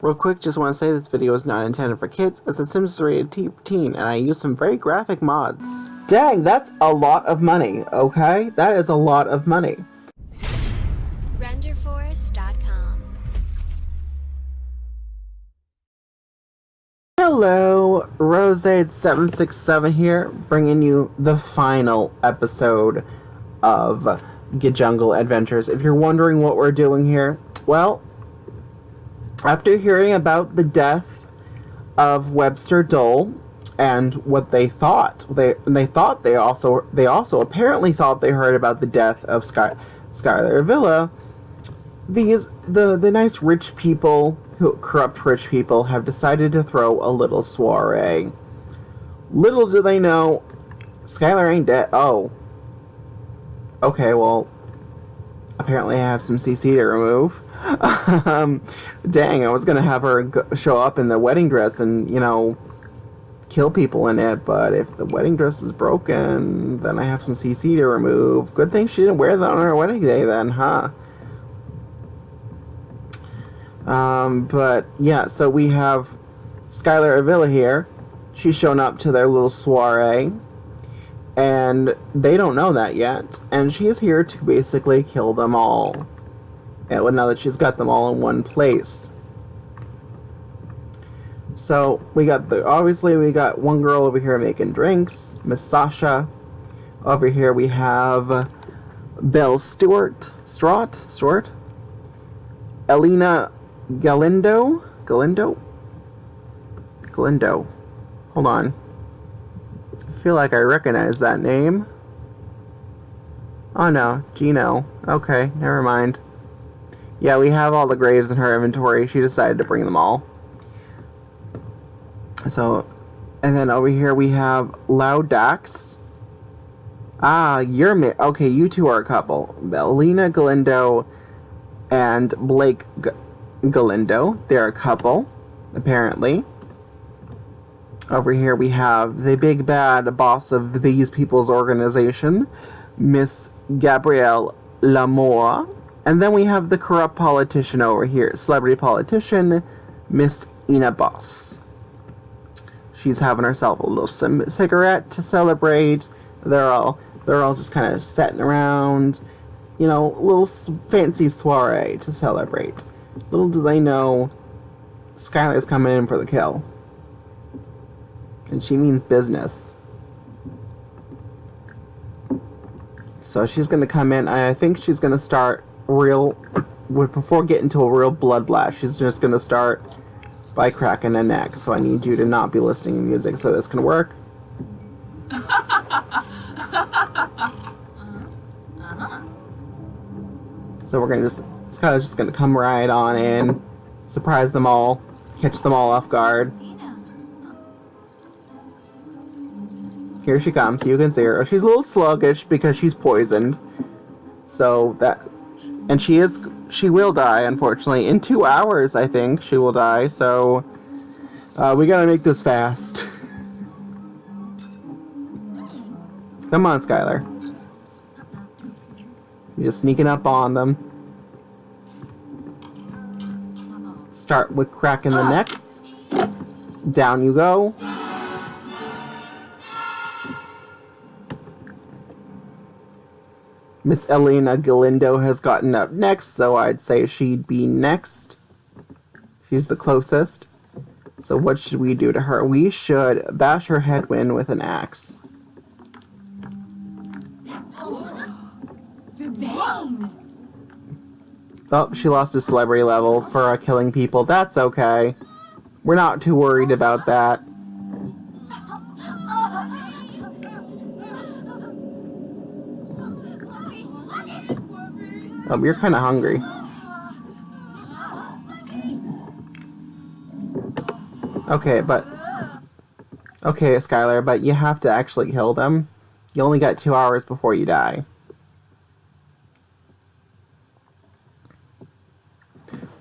Real quick, just want to say this video is not intended for kids. It's a Sims rated teen, and I use some very graphic mods. Dang, that's a lot of money, okay? That is a lot of money. RenderForest.com. Hello, Roseade767 here, bringing you the final episode of Jungle Adventures. If you're wondering what we're doing here, well, after hearing about the death of Webster Dole and what they thought, they also apparently thought they heard about the death of Skylar Avila. The nice rich people, corrupt rich people, have decided to throw a little soiree. Little do they know, Skylar ain't dead. Oh. Okay, well, apparently I have some CC to remove. Dang, I was gonna have her show up in the wedding dress and, kill people in it, but if the wedding dress is broken, then I have some CC to remove. Good thing she didn't wear that on her wedding day then, huh? But yeah, so we have Skylar Avila here. She's shown up to their little soiree, and they don't know that yet. And she is here to basically kill them all. And now that she's got them all in one place. So we got we got one girl over here making drinks, Miss Sasha. Over here we have Belle Stewart, Elena Galindo. Hold on. I feel like I recognize that name. Oh no, Gino. Okay, never mind. Yeah, we have all the graves in her inventory. She decided to bring them all. So, and then over here we have Loud Dax. Ah, okay, you two are a couple. Elena Galindo and Blake Galindo. They're a couple, apparently. Over here we have the big bad boss of these people's organization, Miss Gabrielle Lamour. And then we have the corrupt politician over here, celebrity politician, Miss Ina Boss. She's having herself a little cigarette to celebrate. They're all just kind of sitting around, a little fancy soiree to celebrate. Little do they know, Skylar's coming in for the kill. And she means business. So she's going to come in, and I think she's going to start before getting to a real blood blast, she's just going to start by cracking a neck. So I need you to not be listening to music so this can work. So we're going to Skylar's just going to come right on in, surprise them all, catch them all off guard. Here she comes, you can see her. She's a little sluggish because she's poisoned. And she will die, unfortunately. In 2 hours, I think, she will die, so we gotta make this fast. Come on, Skylar. You're just sneaking up on them. Start with cracking the neck. Down you go. Miss Elena Galindo has gotten up next, so I'd say she'd be next. She's the closest. So what should we do to her? We should bash her head in with an axe. Oh, she lost a celebrity level for killing people. That's okay. We're not too worried about that. Oh, you're kind of hungry. Okay, Skylar, but you have to actually kill them. You only got 2 hours before you die.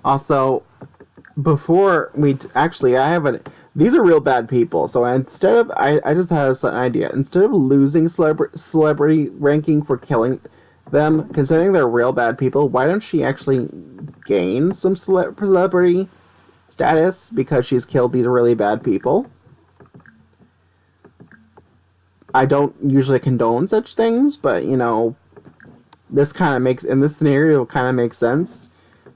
Also, before we these are real bad people, so instead of, I just had an idea. Instead of losing celebrity ranking for killing them, considering they're real bad people, why don't she actually gain some celebrity status because she's killed these really bad people. I don't usually condone such things, but, you know, this kind of makes, in this scenario, kind of makes sense.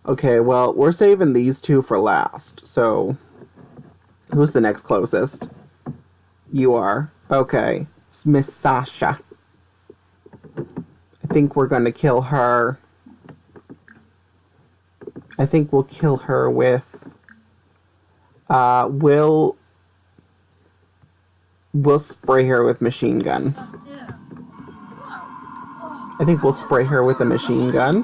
Okay, well, we're saving these two for last. So, who's the next closest? You are. Okay. It's Miss Sasha. I think we're going to kill her. I think we'll kill her with... We'll spray her with machine gun. I think we'll spray her with a machine gun.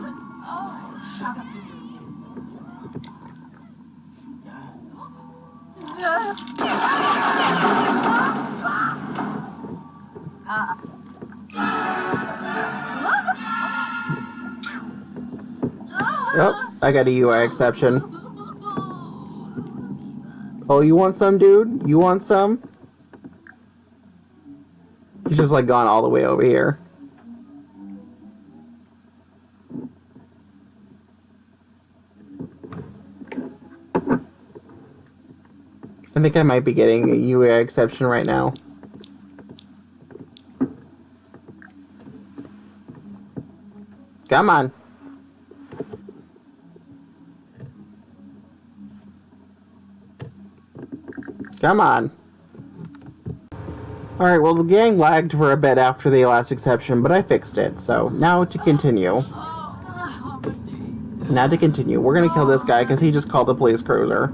Oh, I got a UI exception. Oh, you want some, dude? You want some? He's just like gone all the way over here. I think I might be getting a UI exception right now. Come on. Come on. Alright, well, the gang lagged for a bit after the last exception, but I fixed it. So, now to continue. Now to continue. We're gonna kill this guy because he just called the police cruiser.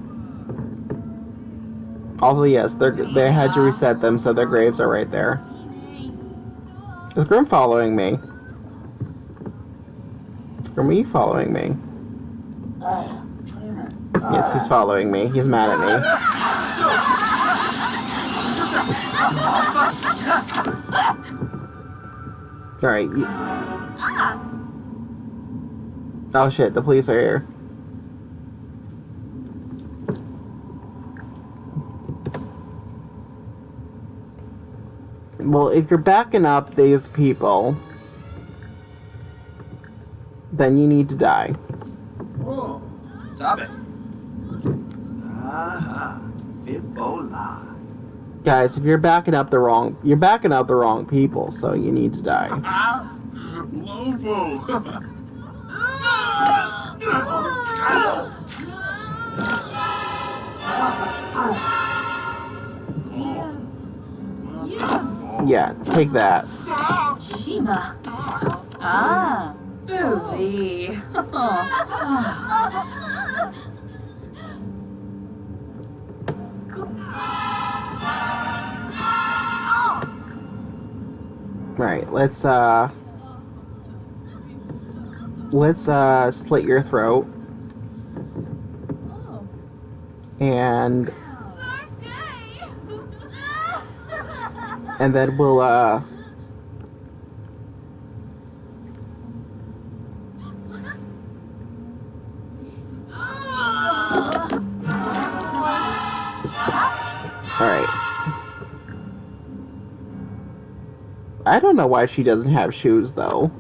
Also, yes, they had to reset them, so their graves are right there. Is Grim following me? Grim, are you following me? Yes, he's following me. He's mad at me. Alright. Oh shit, the police are here. Well, if you're backing up these people, then you need to die. Oh, tabe. Aha, Fibola. Guys, if you're backing up the wrong people, so you need to die. Lobo. Yeah, take that. Shima. Ah, booey. Right, let's slit your throat. And then we'll Alright. I don't know why she doesn't have shoes, though.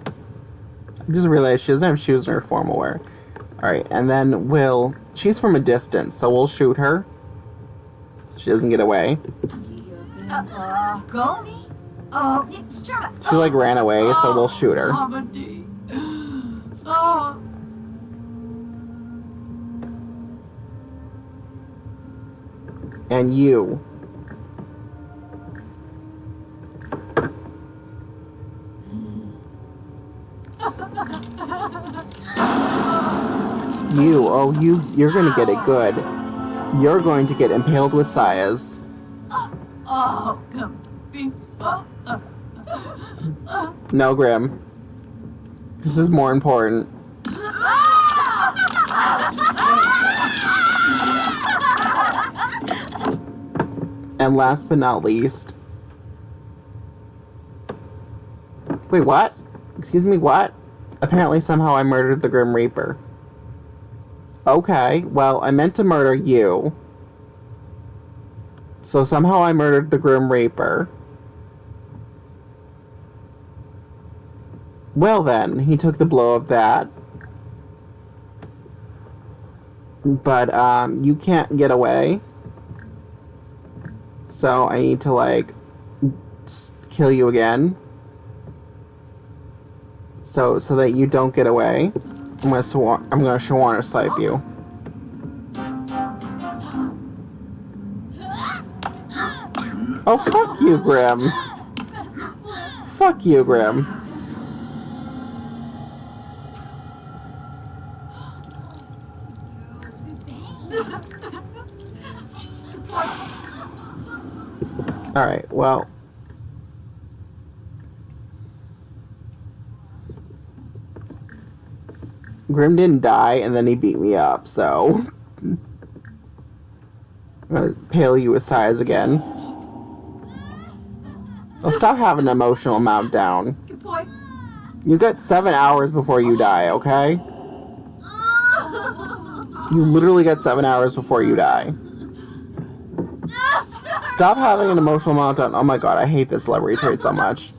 I just realized she doesn't have shoes in her formal wear. Alright, and then she's from a distance, so we'll shoot her. So she doesn't get away. She, like, ran away, so we'll shoot her. And you. You're gonna get it good. You're going to get impaled with sayas. No, Grim. This is more important. And last but not least... Wait, what? Excuse me, what? Apparently somehow I murdered the Grim Reaper. Okay, well, I meant to murder you. So somehow I murdered the Grim Reaper. Well then, he took the blow of that. But you can't get away. So I need to like kill you again. So that you don't get away. I'm gonna Shawana swipe you. Oh, fuck you, Grim. Fuck you, Grim. Alright, well. Grim didn't die, and then he beat me up, so... I'm gonna pale you with size again. Oh, stop having an emotional meltdown. Good boy. You got 7 hours before you die, okay? You literally got 7 hours before you die. Stop having an emotional meltdown. Oh my god, I hate that celebrity trait so much.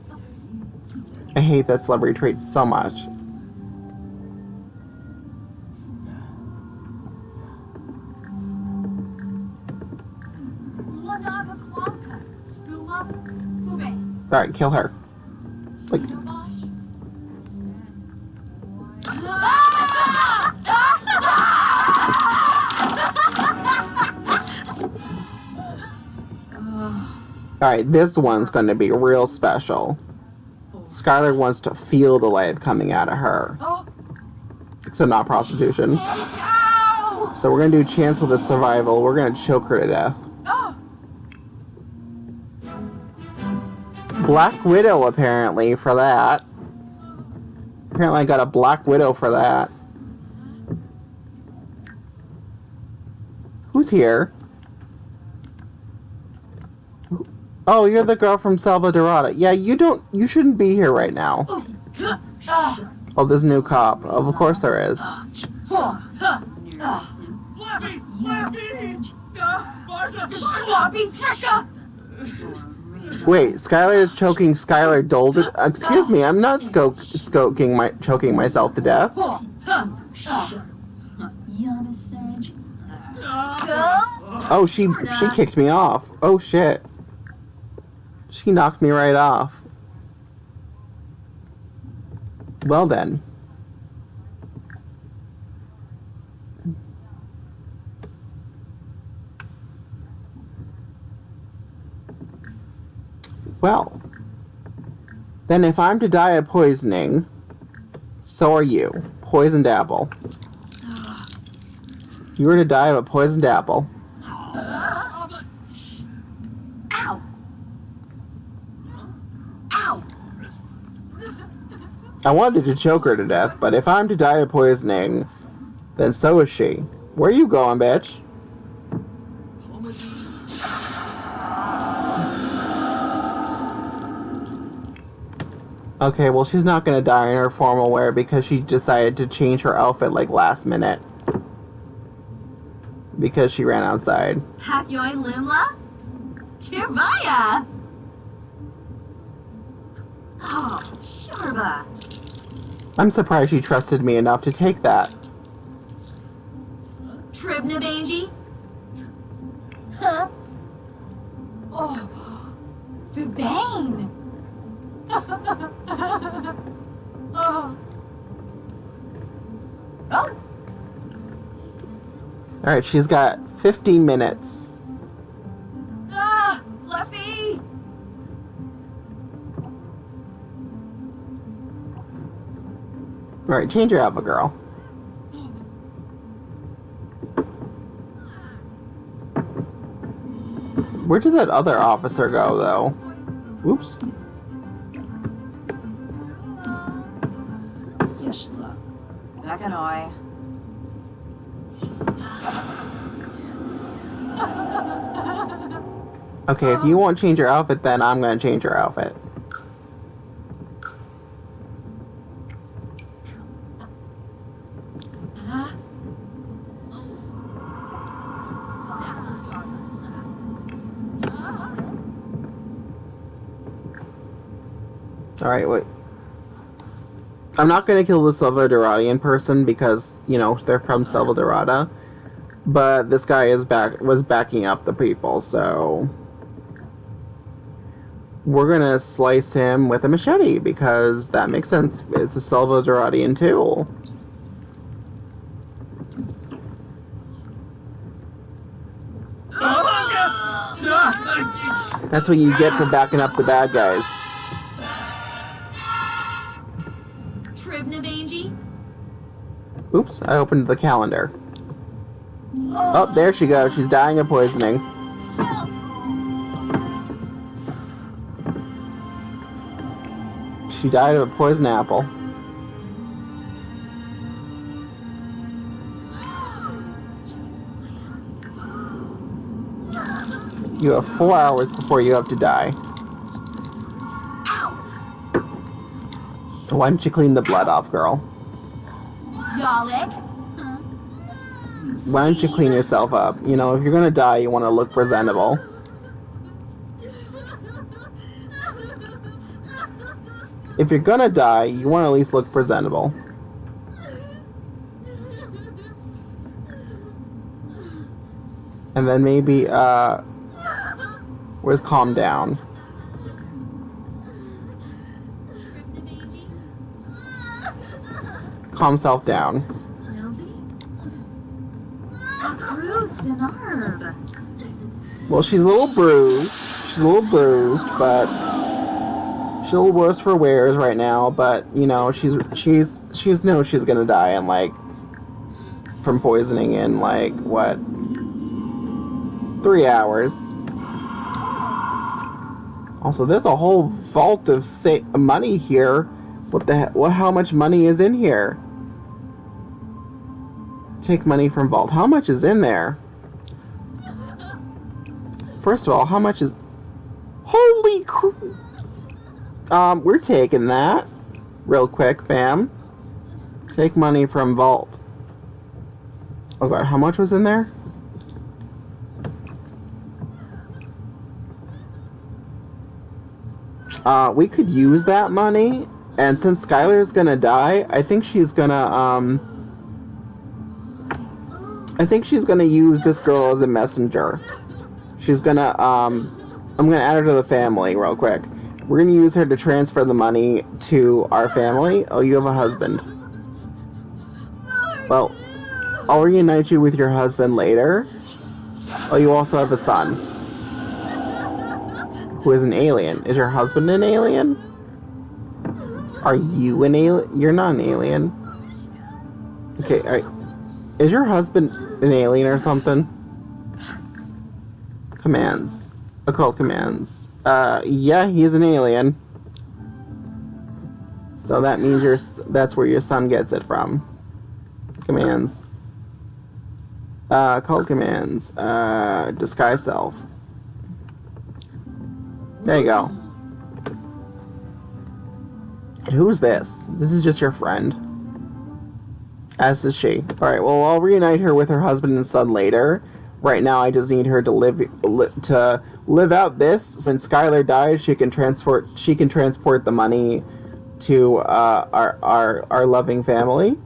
I hate that celebrity trait so much. Alright, kill her. Like... Alright, this one's going to be real special. Skylar wants to feel the life coming out of her. Except not prostitution. So we're going to do chance with a survival. We're going to choke her to death. Black Widow, apparently, for that. Apparently I got a Black Widow for that. Who's here? Oh, you're the girl from Salvadorada. Yeah, you shouldn't be here right now. Oh, there's a new cop. Of course there is. Wait, Skylar is choking Skylar Dolden. Excuse me, I'm not choking myself to death. Oh, she kicked me off. Oh shit. She knocked me right off. Well then. Well, then if I'm to die of poisoning, so are you. Poisoned apple. You were to die of a poisoned apple. Ow! Ow! I wanted to choke her to death, but if I'm to die of poisoning, then so is she. Where you going, bitch? Okay, well, she's not gonna die in her formal wear because she decided to change her outfit like last minute. Because she ran outside. Hakyoy Limla? Kirbaya! Oh, Sharba! I'm surprised she trusted me enough to take that. Tribna Banji? Huh? Oh, Vibane! Oh. Oh. Alright, she's got 50 minutes. Ah, Fluffy! Alright, change your outfit, girl. Where did that other officer go, though? Oops. Yeshla. Bakanoi. Okay, if you won't change your outfit, then I'm gonna change your outfit. Alright, wait. I'm not gonna kill the Salvadoradian person because, you know, they're from Salvadorada. But this guy was backing up the people, so we're gonna slice him with a machete because that makes sense. It's a Salvadoradian tool. That's what you get for backing up the bad guys. Tribnadangy? Oops, I opened the calendar. Oh, there she goes. She's dying of poisoning. She died of a poison apple. You have 4 hours before you have to die. Why don't you clean the blood off, girl? Yalek? Why don't you clean yourself up? You know, if you're gonna die, you want to look presentable. If you're gonna die, you want to at least look presentable. And then maybe, where's calm down? Calm self down. Well, she's a little bruised. She's a little bruised, but she's a little worse for wears right now. But you know, she's knows she's gonna die in like from poisoning in like what 3 hours. Also, there's a whole vault of money here. What the heck? How much money is in here? Take money from vault. How much is in there? First of all, how much is... Holy we're taking that. Real quick, fam. Take money from vault. Oh god, how much was in there? We could use that money. And since Skylar's gonna die, I think she's gonna, I think she's gonna use this girl as a messenger. She's gonna, I'm gonna add her to the family real quick. We're gonna use her to transfer the money to our family. Oh, you have a husband. Well, I'll reunite you with your husband later. Oh, you also have a son. Who is an alien. Is your husband an alien? Are you an alien? You're not an alien. Okay, is your husband an alien or something? Commands. Occult commands. Yeah, he's an alien. So that means that's where your son gets it from. Commands. Occult commands. Disguise self. There you go. And who's this? This is just your friend. As is she. Alright, well, I'll reunite her with her husband and son later. Right now, I just need her to live out this. When Skylar dies, she can transport the money to our loving family.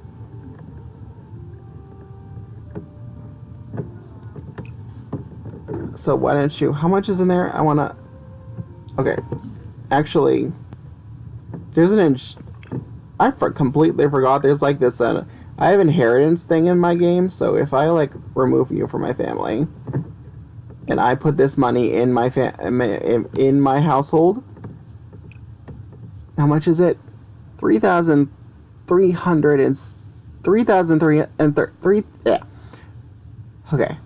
So why don't you... How much is in there? I wanna... Okay. Actually, there's an I completely forgot there's like this... I have inheritance thing in my game, so if I like remove you from my family and I put this money in my in my household, how much is it? 3,300 and 3,303. Yeah. Okay.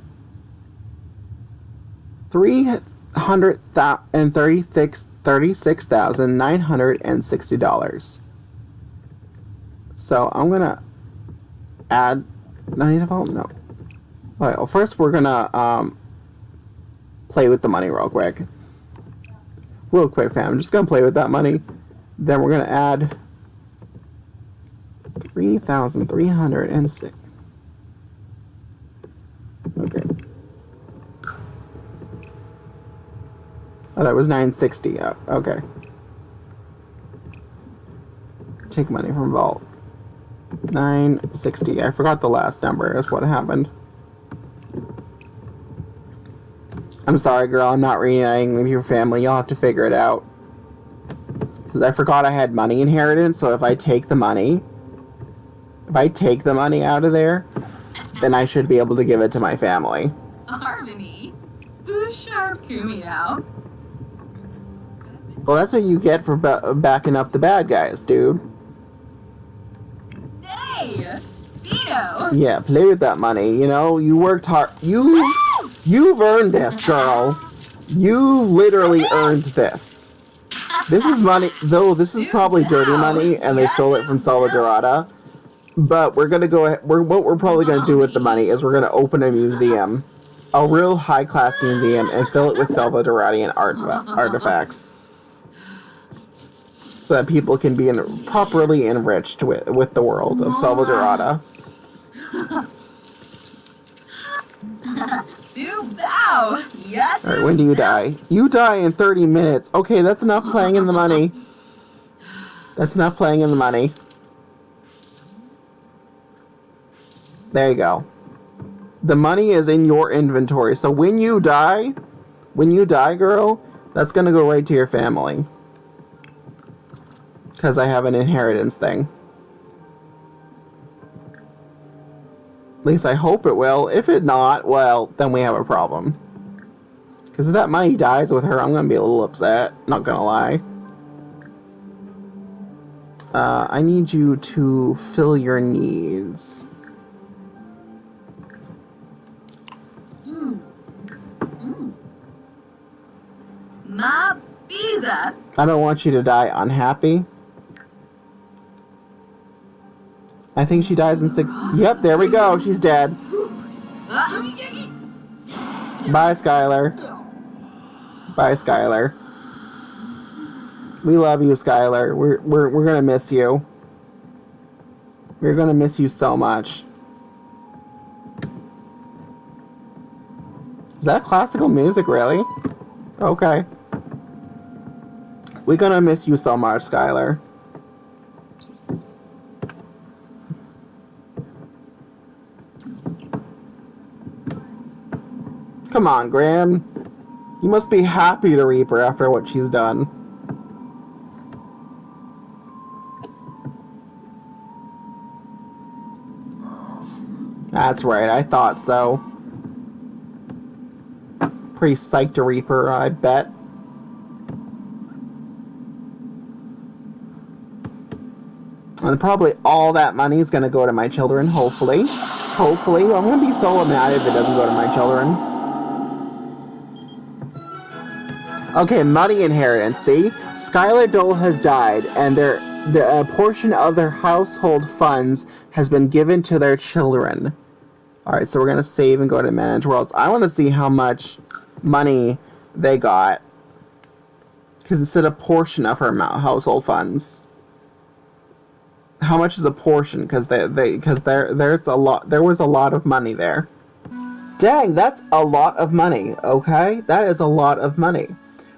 $336,960. So I'm gonna add. No, I need to follow. No. Alright. Well, first we're gonna play with the money real quick. Real quick, fam. I'm just gonna play with that money. Then we're gonna add 3,306. Okay. Oh, that was 960. Oh, okay. Take money from vault. 960. I forgot the last number. Is what happened. I'm sorry, girl. I'm not reuniting with your family. You'll have to figure it out. Because I forgot I had money inheritance, so if I take the money out of there, then I should be able to give it to my family. Harmony. Du sharp Kumio. Well, that's what you get for backing up the bad guys, dude. Nay! Speedo! Yeah, play with that money. You know, you worked hard. You've earned this, girl. You literally earned this. This is money, though. This is probably dirty money, and they stole it from Salvadorada. But we're gonna go ahead. What we're probably gonna do with the money is we're gonna open a museum, a real high-class museum, and fill it with Salvadoradian artifacts, so that people can be properly enriched with the world of Salvadorada. Subao! Yet! Alright, when do you die? You die in 30 minutes. Okay, that's enough playing in the money. That's enough playing in the money. There you go. The money is in your inventory. So when you die, girl, that's gonna go right to your family. Because I have an inheritance thing. At least I hope it will. If it not, well, then we have a problem. Because if that money dies with her, I'm going to be a little upset. Not going to lie. I need you to fill your needs. Ma Biza! I don't want you to die unhappy. I think she dies in 6... Yep, there we go. She's dead. Bye, Skylar. Bye, Skylar. We love you, Skylar. We're gonna miss you. We're gonna miss you so much. Is that classical music, really? Okay. We're gonna miss you so much, Skylar. Come on, Graham. You must be happy to reap her after what she's done. That's right, I thought so. Pretty psyched to reap her, I bet. And probably all that money is going to go to my children, hopefully. Hopefully. I'm going to be so mad if it doesn't go to my children. Okay, money inheritance. See? Skylar Dole has died, and a portion of their household funds has been given to their children. Alright, so we're going to save and go to Manage Worlds. I want to see how much money they got. Because it's a portion of her household funds. How much is a portion? Because there's a lot. There was a lot of money there. Dang, that's a lot of money. Okay, that is a lot of money.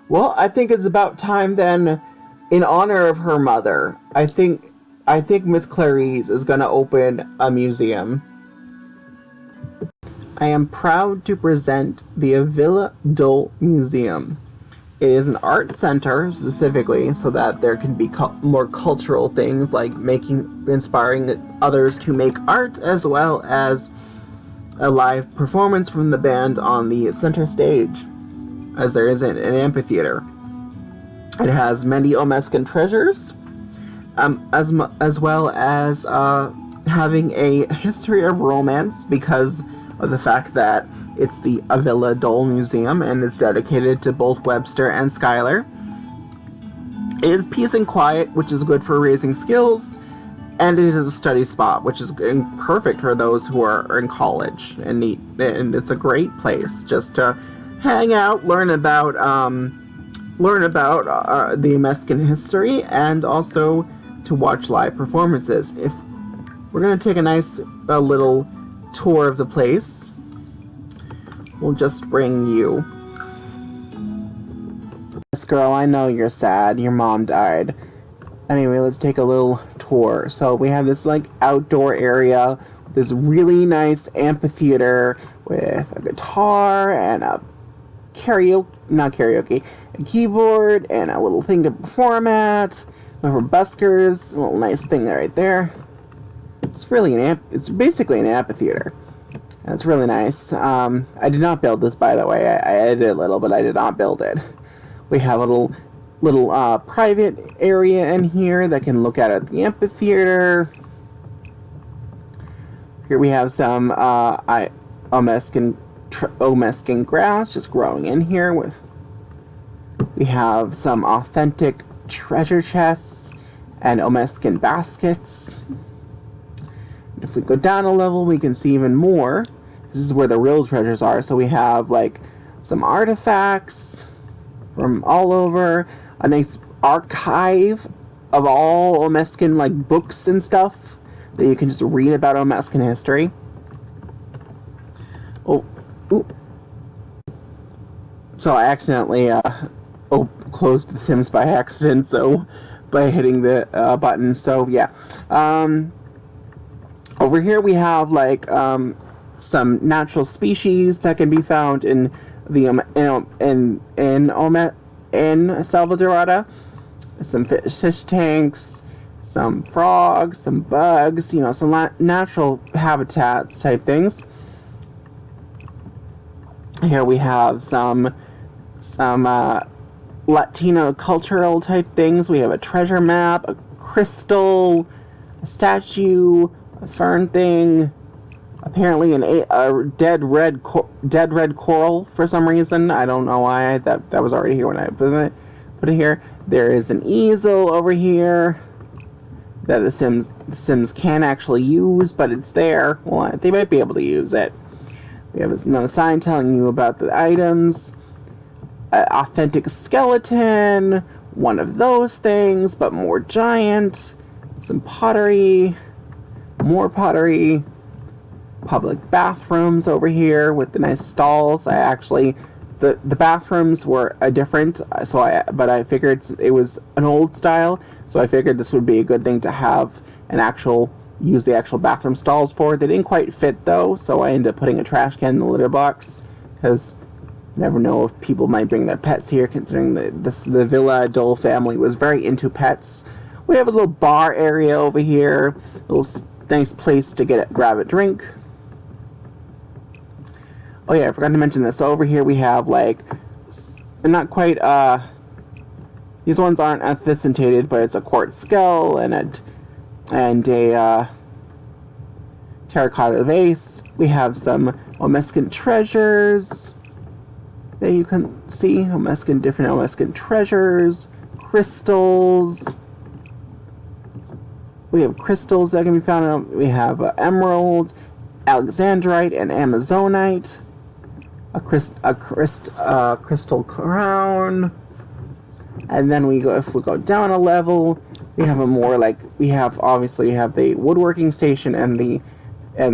Well, I think it's about time then, in honor of her mother. I think Miss Clarice is gonna open a museum. I am proud to present the Avila Dole Museum. It is an art center, specifically, so that there can be more cultural things, like inspiring others to make art, as well as a live performance from the band on the center stage, as there is an amphitheater. It has many Omescan treasures, as well as having a history of romance, because of the fact that it's the Avila Dole Museum, and it's dedicated to both Webster and Skylar. It is peace and quiet, which is good for raising skills, and it is a study spot, which is perfect for those who are in college, and it's a great place just to hang out, learn about the Omescan history, and also to watch live performances. If we're gonna take a nice little tour of the place, we'll just bring you. Yes, girl, I know you're sad. Your mom died. Anyway, let's take a little tour. So we have this outdoor area, this really nice amphitheater with a guitar and a keyboard and a little thing to perform at. For buskers, a little nice thing right there. It's really it's basically an amphitheater. That's really nice. I did not build this, by the way. I edited a little, but I did not build it. We have a little private area in here that can look out at the amphitheater. Here we have some Omeskin grass just growing in here. We have some authentic treasure chests and Omeskin baskets. If we go down a level, we can see even more. This is where the real treasures are. So we have like some artifacts from all over, a nice archive of all Omeskin like books and stuff that you can just read about Omeskin history. So I accidentally closed The Sims by accident, so by hitting the button. So yeah. Over here we have like some natural species that can be found in the in Salvadorada. Some fish tanks, some frogs, some bugs, some natural habitats type things. Here we have some Latino cultural type things. We have a treasure map, a crystal, a statue, a fern thing, apparently a dead red coral for some reason. I don't know why. That was already here when I put it here. There is an easel over here that the Sims can actually use, but it's there. Well, they might be able to use it. We have another sign telling you about the items. Authentic skeleton, one of those things, but more giant. Some pottery, more pottery. Public bathrooms over here with the nice stalls. The bathrooms were different, but I figured it was an old style, so I figured this would be a good thing to have use the actual bathroom stalls for. They didn't quite fit though, so I ended up putting a trash can in the litter box, because you never know if people might bring their pets here, considering the Villa Dole family was very into pets. We have a little bar area over here, a little nice place to grab a drink. Oh yeah, I forgot to mention this. So over here we have not quite, these ones aren't ethicinated, but it's a quartz skull and a terracotta vase. We have some Omeskin treasures that you can see. Different Omeskin treasures, crystals. We have crystals that can be found. We have emeralds, alexandrite, and amazonite. A crystal crown. And then if we go down a level, we have we have the woodworking station and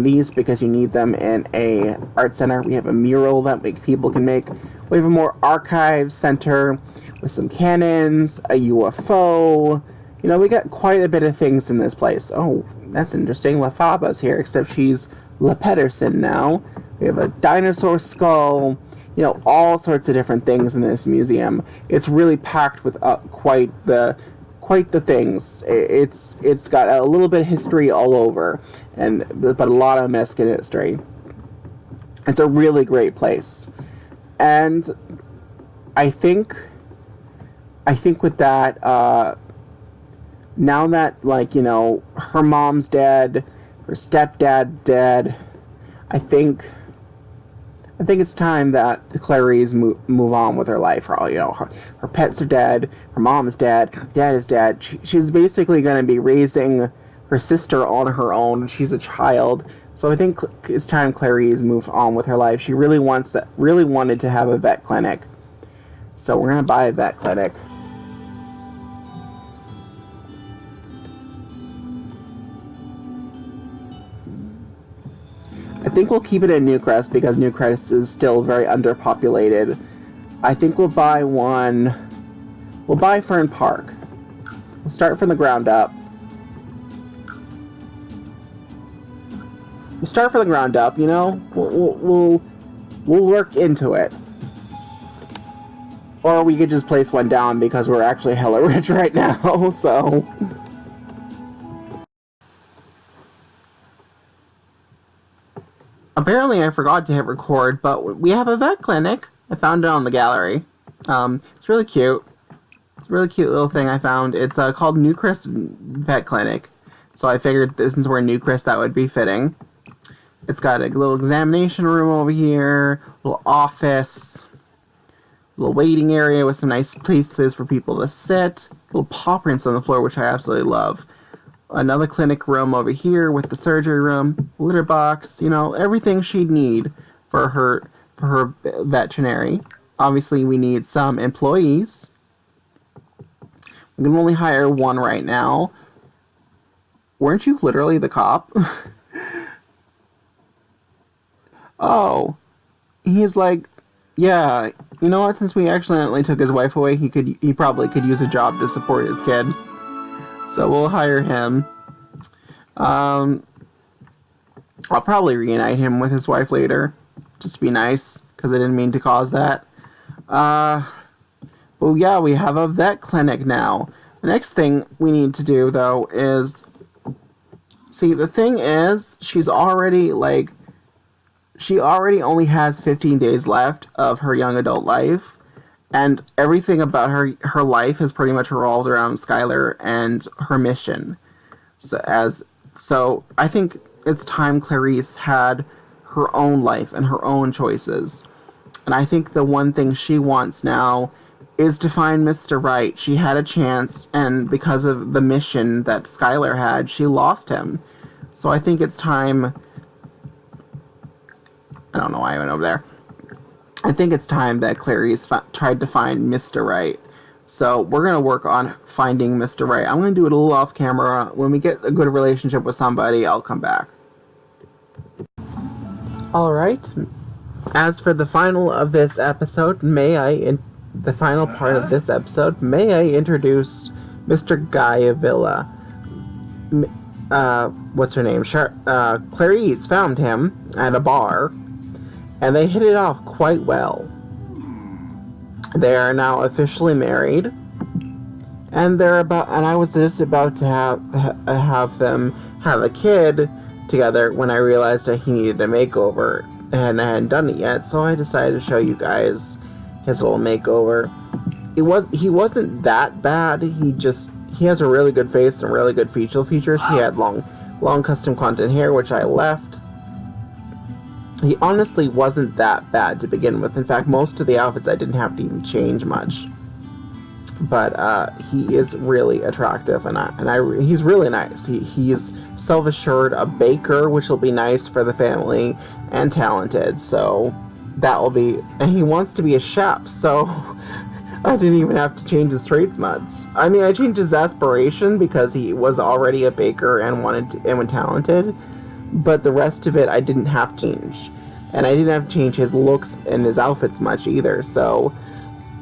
these, because you need them in a art center. We have a mural that people can make. We have a more archive center with some cannons, a UFO. We got quite a bit of things in this place. Oh, that's interesting. La Faba's here, except she's La Pedersen now. We have a dinosaur skull. All sorts of different things in this museum. It's really packed with quite the things. It's got a little bit of history all over, but a lot of Omeskin history. It's a really great place, and I think with that, now that her mom's dead, her stepdad dead, I think it's time that Clarice move on with her life. Her pets are dead, her mom is dead, her dad is dead. She's basically going to be raising her sister on her own. She's a child, so I think it's time Clarice moved on with her life. She really wanted to have a vet clinic, so we're going to buy a vet clinic. I think we'll keep it in Newcrest because Newcrest is still very underpopulated. I think we'll buy one. We'll buy Fern Park. We'll start from the ground up. We'll start from the ground up. We'll work into it. Or we could just place one down because we're actually hella rich right now, so... Apparently I forgot to hit record, but we have a vet clinic. I found it on the gallery. It's really cute. It's a really cute little thing I found. It's called Newcrest Vet Clinic. So I figured since we're in Newcrest, that would be fitting. It's got a little examination room over here, little office, little waiting area with some nice places for people to sit, little paw prints on the floor, which I absolutely love. Another clinic room over here with the surgery room, litter box, everything she'd need for her veterinary. Obviously, we need some employees. We can only hire one right now. Weren't you literally the cop? Oh, he's like, yeah, you know what? Since we accidentally took his wife away, he probably could use a job to support his kid. So we'll hire him. I'll probably reunite him with his wife later. Just to be nice, because I didn't mean to cause that. But yeah, we have a vet clinic now. The next thing we need to do, though, is... See, the thing is, she already only has 15 days left of her young adult life. And everything about her life has pretty much revolved around Skylar and her mission. So I think it's time Clarice had her own life and her own choices. And I think the one thing she wants now is to find Mr. Right. She had a chance, and because of the mission that Skylar had, she lost him. So I think it's time... I don't know why I went over there. I think it's time that Clarice tried to find Mr. Right. So we're going to work on finding Mr. Right. I'm going to do it a little off camera. When we get a good relationship with somebody, I'll come back. Alright. As for the final of this episode, the final part of this episode, may I introduce Mr. Guy Avila. What's her name? Clarice found him at a bar. And they hit it off quite well. They are now officially married, and I was just about to have them have a kid together when I realized that he needed a makeover, and I hadn't done it yet. So I decided to show you guys his little makeover. He wasn't that bad. He has a really good face and really good facial features. He had long custom content hair, which I left. He honestly wasn't that bad to begin with. In fact, most of the outfits I didn't have to even change much. But he is really attractive, and he's really nice. He's self-assured, a baker, which will be nice for the family, and talented. So that will be, and he wants to be a chef. So I didn't even have to change his traits much. I mean, I changed his aspiration because he was already a baker and was talented. But the rest of it I didn't have to change. And I didn't have to change his looks and his outfits much either. So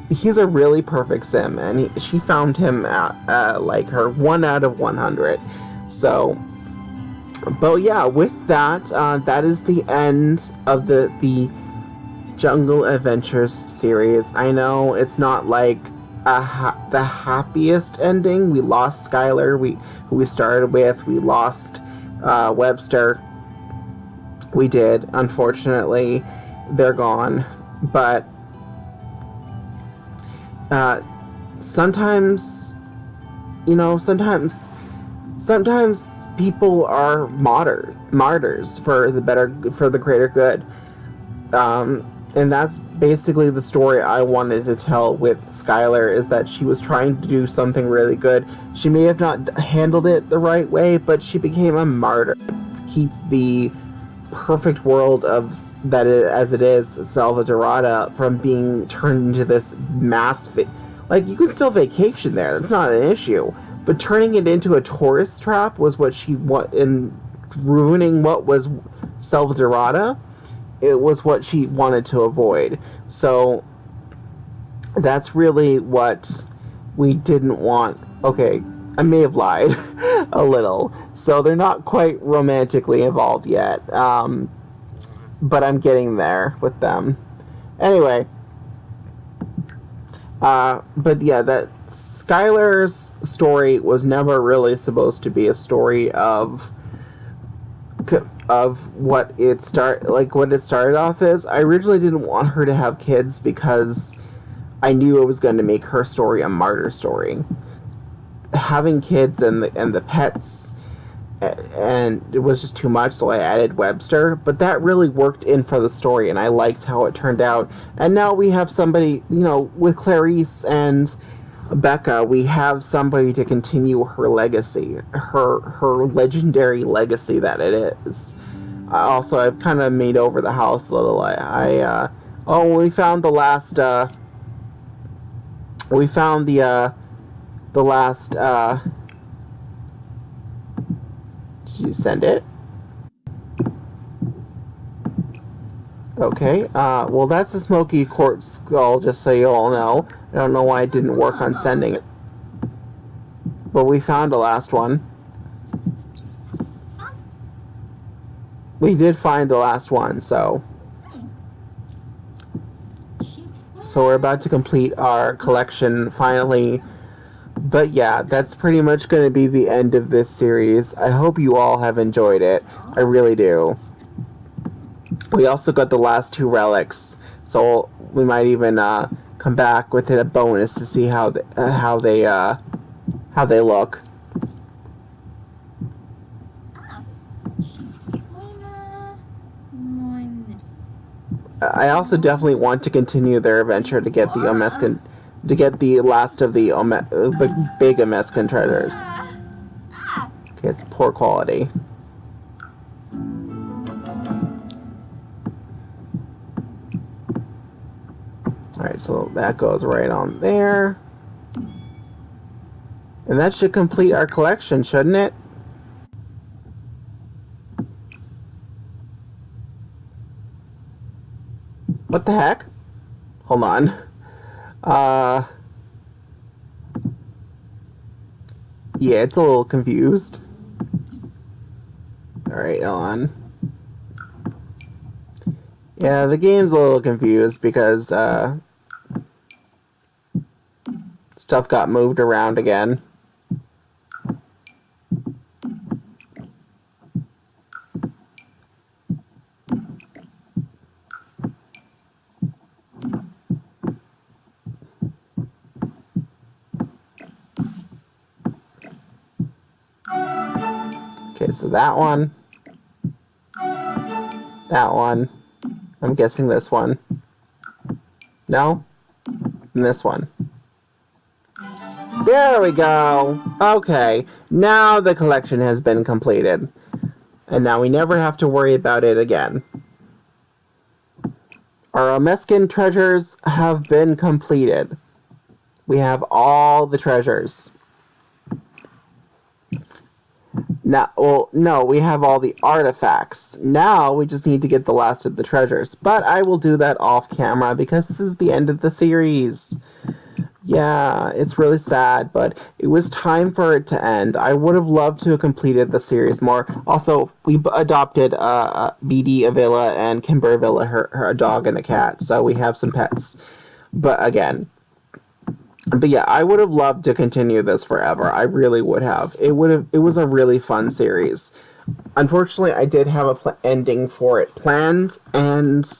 he's a really perfect sim. And she found him at like her 1 out of 100. So, but yeah, with that, that is the end of the Jungle Adventures series. I know it's not like the happiest ending. We lost Skylar, who we started with. We lost... Webster. We did. Unfortunately, they're gone. But sometimes people are martyrs for the greater good. And that's basically the story I wanted to tell with Skylar, is that she was trying to do something really good. She may have not handled it the right way, but she became a martyr. Keep the perfect world as it is, Selva Dorada, from being turned into this mass... you can still vacation there, that's not an issue. But turning it into a tourist trap was what she in ruining what was Selva Dorada. It was what she wanted to avoid. So that's really what we didn't want. Okay, I may have lied a little. So they're not quite romantically involved yet. But I'm getting there with them. Anyway, But yeah, that Skylar's story was never really supposed to be a story of what it started off as. I originally didn't want her to have kids because I knew it was going to make her story a martyr story. Having kids and the pets and it was just too much, so I added Webster, but that really worked in for the story and I liked how it turned out. And now we have somebody, with Clarice and Becca, we have somebody to continue her legacy, her legendary legacy that it is. I've kind of made over the house a little. We found the last did you send it? Okay, well that's a smoky quartz skull, just so you all know. I don't know why it didn't work on sending it. But we found the last one. We did find the last one, so we're about to complete our collection finally. But yeah, that's pretty much going to be the end of this series. I hope you all have enjoyed it. I really do. We also got the last 2 relics, so we might even come back with a bonus to see how they look. I also definitely want to continue their adventure to get the last of the big Omescan treasures. Okay, it's poor quality. Alright, so that goes right on there. And that should complete our collection, shouldn't it? What the heck? Hold on. Yeah, it's a little confused. Alright, hold on. Yeah, the game's a little confused because, stuff got moved around again. Okay, so that one. That one. I'm guessing this one. No? And this one. There we go! Okay, now the collection has been completed. And now we never have to worry about it again. Our Omescan treasures have been completed. We have all the treasures. Now, well, no, we have all the artifacts. Now we just need to get the last of the treasures. But I will do that off camera because this is the end of the series. Yeah, it's really sad, but it was time for it to end. I would have loved to have completed the series more. Also, we adopted BD Avila and Kimber Avila, her dog and a cat, so we have some pets. But yeah, I would have loved to continue this forever. I really would have. It was a really fun series. Unfortunately, I did have a ending for it planned, and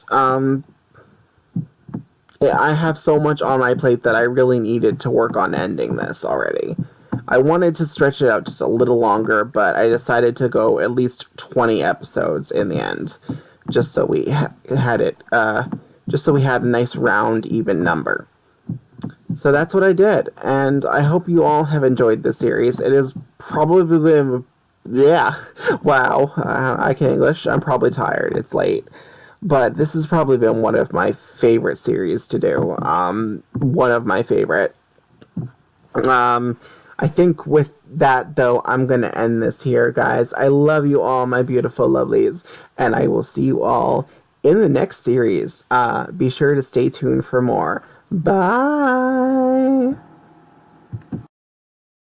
I have so much on my plate that I really needed to work on ending this already. I wanted to stretch it out just a little longer, but I decided to go at least 20 episodes in the end, just so we had a nice round, even number. So that's what I did, and I hope you all have enjoyed this series. It is probably, wow, I can't English. I'm probably tired. It's late. But this has probably been one of my favorite series to do. One of my favorite. I think with that, though, I'm going to end this here, guys. I love you all, my beautiful lovelies, and I will see you all in the next series. Be sure to stay tuned for more. Bye!